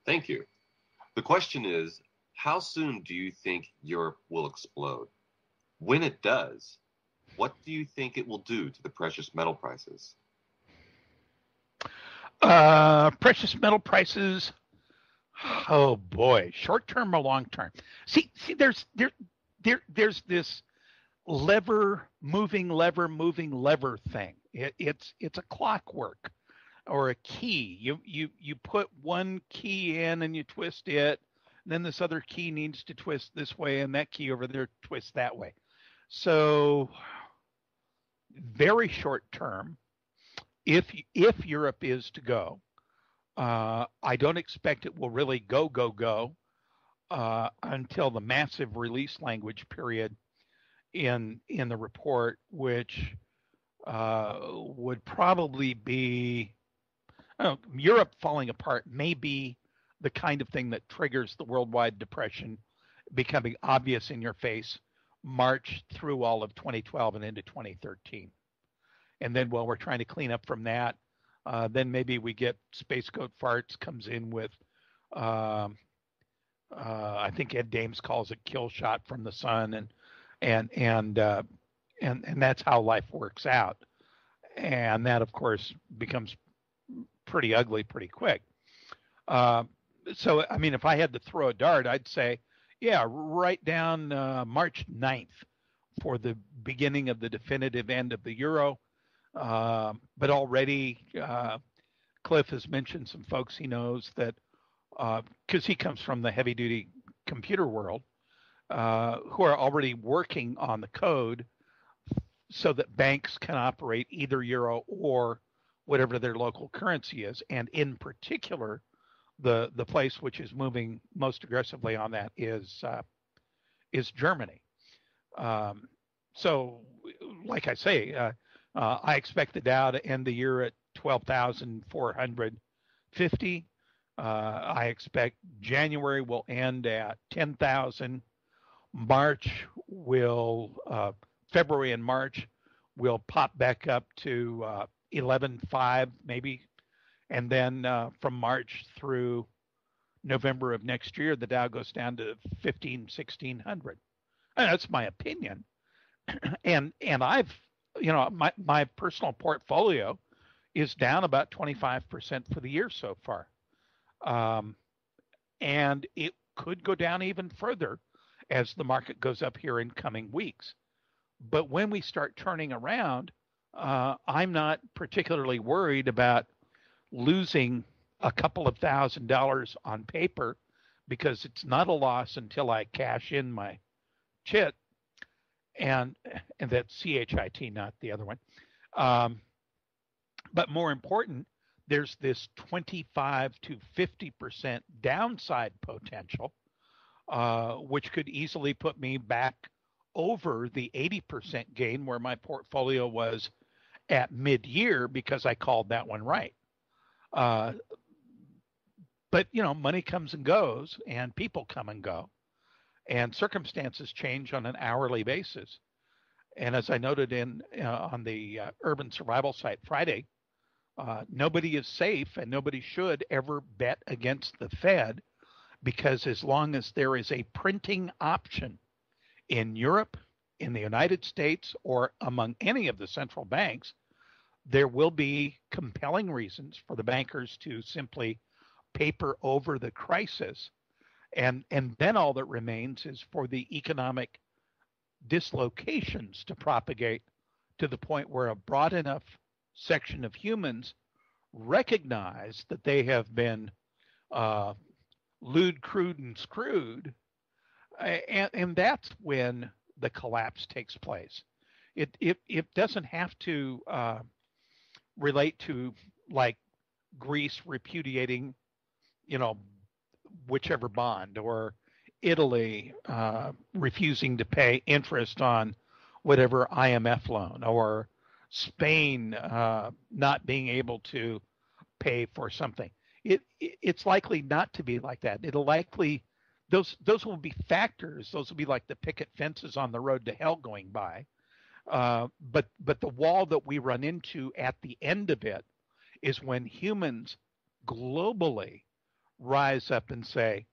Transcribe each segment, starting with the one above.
Thank you. The question is, how soon do you think Europe will explode? When it does, what do you think it will do to the precious metal prices? Precious metal prices. Oh boy, short term or long term. See, there's this moving lever thing. It's a clockwork or a key. You put one key in and you twist it. And then this other key needs to twist this way, and that key over there twists that way. So very short term, if Europe is to go, I don't expect it will really go until the massive release language period in the report, which would probably be Europe falling apart may be the kind of thing that triggers the worldwide depression becoming obvious in your face March through all of 2012 and into 2013. And then while we're trying to clean up from that, then maybe we get Space Goat Farts comes in with, I think Ed Dames calls it kill shot from the sun, and that's how life works out. And that, of course, becomes pretty ugly pretty quick. So, I mean, if I had to throw a dart, I'd say, yeah, write down March 9th for the beginning of the definitive end of the euro. But already Cliff has mentioned some folks he knows that, because he comes from the heavy duty computer world, who are already working on the code so that banks can operate either euro or whatever their local currency is. And in particular, the place which is moving most aggressively on that is Germany. So, like I say, I expect the Dow to end the year at 12,450. I expect January will end at 10,000. February and March will pop back up to 11.5 maybe. And then from March through November of next year, the Dow goes down to 1,600. And that's my opinion. And I've, my personal portfolio is down about 25% for the year so far. And it could go down even further as the market goes up here in coming weeks. But when we start turning around, I'm not particularly worried about losing a couple of $1,000s on paper, because it's not a loss until I cash in my chit, and that's CHIT, not the other one. But more important, there's this 25 to 50% downside potential, which could easily put me back over the 80% gain where my portfolio was at mid-year, because I called that one right. But, money comes and goes, and people come and go, and circumstances change on an hourly basis. And as I noted on the Urban Survival site Friday, nobody is safe, and nobody should ever bet against the Fed, because as long as there is a printing option in Europe, in the United States, or among any of the central banks, there will be compelling reasons for the bankers to simply paper over the crisis. And then all that remains is for the economic dislocations to propagate to the point where a broad enough section of humans recognize that they have been lewd, crude, and screwed. And that's when the collapse takes place. It doesn't have to relate to, like, Greece repudiating, whichever bond, or Italy refusing to pay interest on whatever IMF loan, or Spain not being able to pay for something. It's likely not to be like that. It'll likely, those will be factors. Those will be like the picket fences on the road to hell going by. But the wall that we run into at the end of it is when humans globally rise up and say,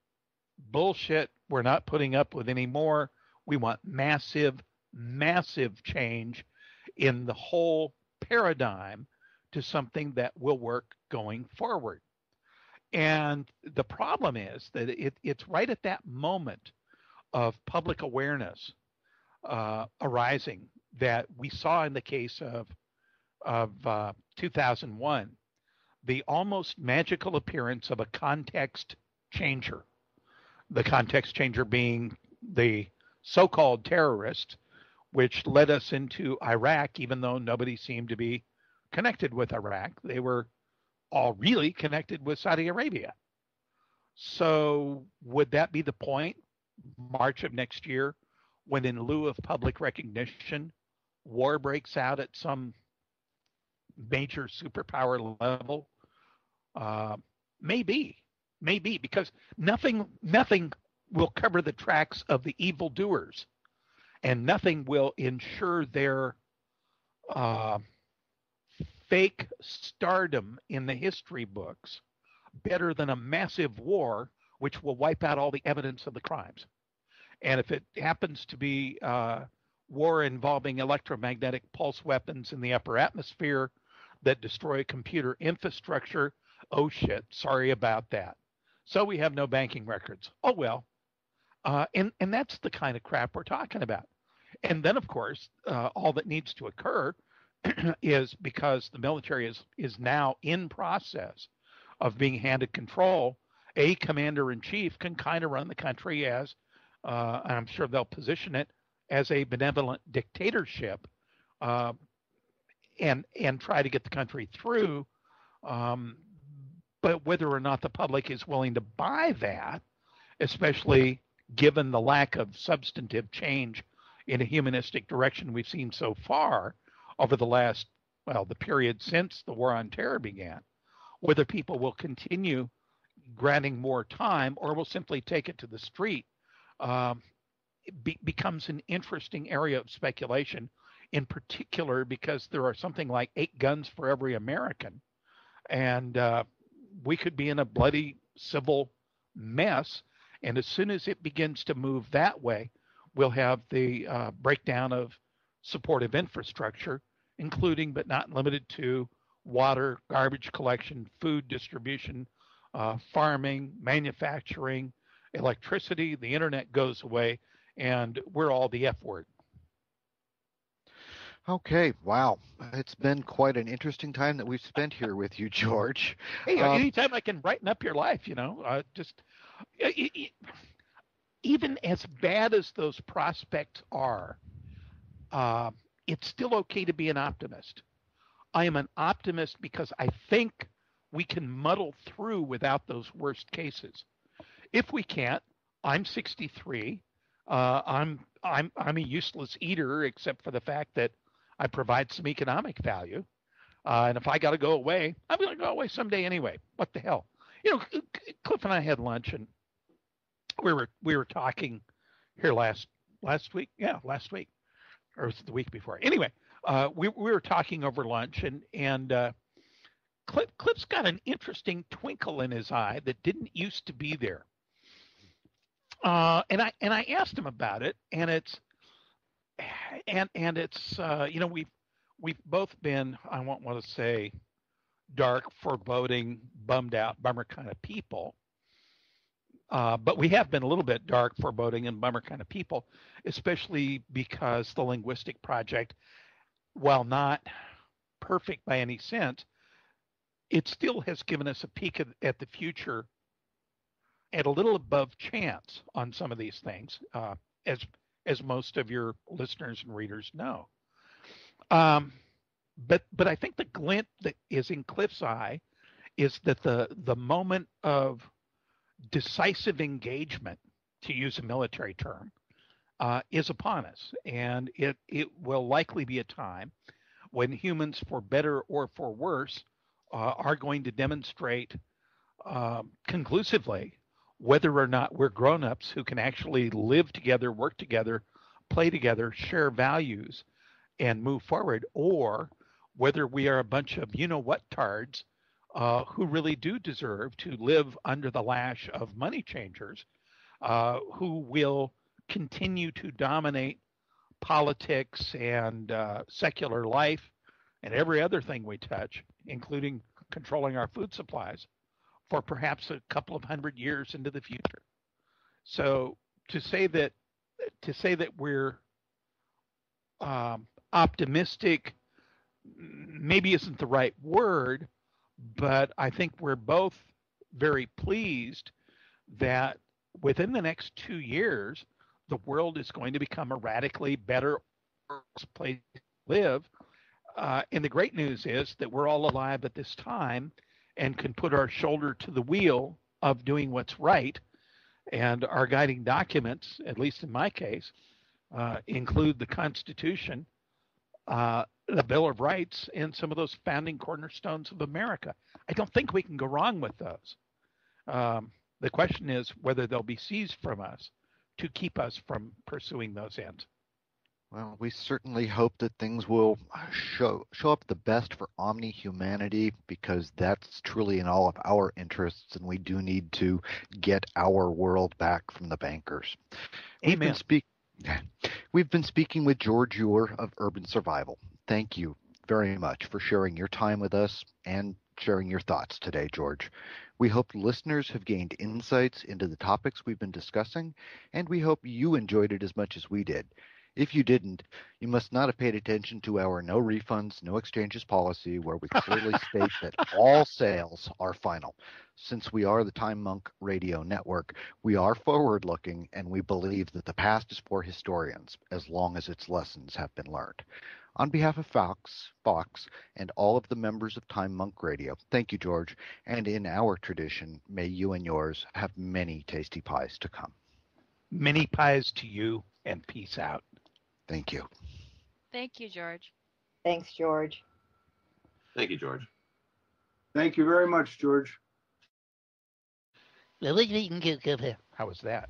bullshit, we're not putting up with any more. We want massive, massive change in the whole paradigm to something that will work going forward. And the problem is that it's right at that moment of public awareness arising that we saw in the case of 2001, the almost magical appearance of a context changer. The context changer being the so-called terrorist, which led us into Iraq, even though nobody seemed to be connected with Iraq. They were all really connected with Saudi Arabia. So would that be the point, March of next year, when in lieu of public recognition, war breaks out at some major superpower level? Maybe, because nothing will cover the tracks of the evildoers, and nothing will ensure their fake stardom in the history books better than a massive war, which will wipe out all the evidence of the crimes. And if it happens to be war involving electromagnetic pulse weapons in the upper atmosphere that destroy computer infrastructure, oh shit, sorry about that. So we have no banking records. Oh well. And that's the kind of crap we're talking about. And then, of course, all that needs to occur is, because the military is now in process of being handed control, a commander-in-chief can kind of run the country as, I'm sure they'll position it as a benevolent dictatorship, and try to get the country through. But whether or not the public is willing to buy that, especially given the lack of substantive change in a humanistic direction we've seen so far over the last, the period since the War on Terror began, whether people will continue granting more time or will simply take it to the street, becomes an interesting area of speculation, in particular because there are something like 8 guns for every American. And we could be in a bloody civil mess. And as soon as it begins to move that way, we'll have the breakdown of supportive infrastructure, including but not limited to water, garbage collection, food distribution, farming, manufacturing, electricity. The internet goes away, and we're all the F word. Okay, wow. It's been quite an interesting time that we've spent here with you, George. Hey, anytime I can brighten up your life, even as bad as those prospects are, it's still okay to be an optimist. I am an optimist because I think we can muddle through without those worst cases. If we can't, I'm 63. I'm a useless eater, except for the fact that I provide some economic value. And if I got to go away, I'm going to go away someday anyway. What the hell? Cliff and I had lunch, and we were talking here last week. Yeah, last week, or was it the week before? Anyway, we were talking over lunch, and Cliff's got an interesting twinkle in his eye that didn't used to be there. And I asked him about it, and it's we've both been, I won't want to say dark, foreboding, bummed out, bummer kind of people. But we have been a little bit dark, foreboding, and bummer kind of people, especially because the Linguistic Project, while not perfect by any sense, it still has given us a peek at the future at a little above chance on some of these things, as most of your listeners and readers know. But I think the glint that is in Cliff's eye is that the moment of decisive engagement, to use a military term, is upon us, and it will likely be a time when humans, for better or for worse, are going to demonstrate conclusively whether or not we're grown-ups who can actually live together, work together, play together, share values, and move forward, or whether we are a bunch of you-know-what-tards who really do deserve to live under the lash of money changers, who will continue to dominate politics and secular life and every other thing we touch, including controlling our food supplies, for perhaps a couple of 100 years into the future. So to say that we're optimistic maybe isn't the right word, but I think we're both very pleased that within the next 2 years, the world is going to become a radically better place to live. And the great news is that we're all alive at this time and can put our shoulder to the wheel of doing what's right. And our guiding documents, at least in my case, include the Constitution, the Bill of Rights, and some of those founding cornerstones of America. I don't think we can go wrong with those. The question is whether they'll be seized from us to keep us from pursuing those ends. Well, we certainly hope that things will show up the best for omni-humanity, because that's truly in all of our interests, and we do need to get our world back from the bankers. Amen. We've been speaking with George Ewer of Urban Survival. Thank you very much for sharing your time with us and sharing your thoughts today, George. We hope listeners have gained insights into the topics we've been discussing, and we hope you enjoyed it as much as we did. If you didn't, you must not have paid attention to our no refunds, no exchanges policy, where we clearly state that all sales are final. Since we are the Time Monk Radio Network, we are forward-looking, and we believe that the past is for historians, as long as its lessons have been learned. On behalf of Fox, and all of the members of Time Monk Radio, thank you, George, and in our tradition, may you and yours have many tasty pies to come. Many pies to you, and peace out. Thank you. Thank you, George. Thanks, George. Thank you, George. Thank you very much, George. How was that?